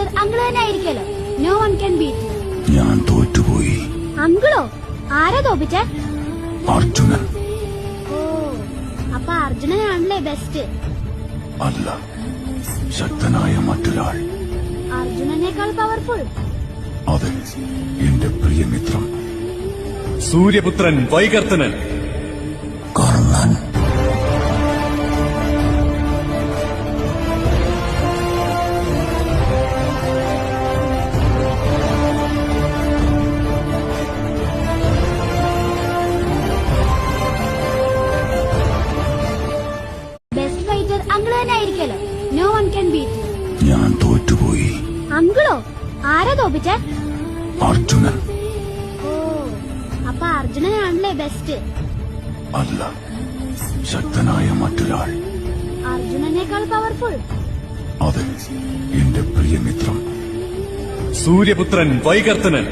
Fighter uncle തന്നെ ആയിരിക്കല്ലോ. No one can beat. ഞാൻ തോറ്റുപോയി. അങ്കിളോ? ആരാ തോപ്പിച്ചേ? അർജുനൻ. ഓ, അപ്പൊ അർജുനനാണല്ലേ ബെസ്റ്റ്? അല്ല, ശക്തനായ മറ്റൊരാൾ. അർജുനനേക്കാൾ പവർഫുൾ? അതെ, എന്റെ പ്രിയമിത്രം സൂര്യപുത്രൻ Vaikarthanan. Karnan. Best fighter uncle തന്നെ ആയിരിക്കല്ലോ. No one can beat. ഞാൻ തോറ്റുപോയി. അങ്കിളോ? ആരാ തോപ്പിച്ചേ? അർജുനൻ. ഓ, അപ്പൊ അർജുനനാണല്ലേ ബെസ്റ്റ്? അല്ല, ശക്തനായ മറ്റൊരാൾ. അർജുനനേക്കാൾ പവർഫുൾ? അതെ, എന്റെ പ്രിയമിത്രം സൂര്യപുത്രൻ വൈകർത്തനൻ.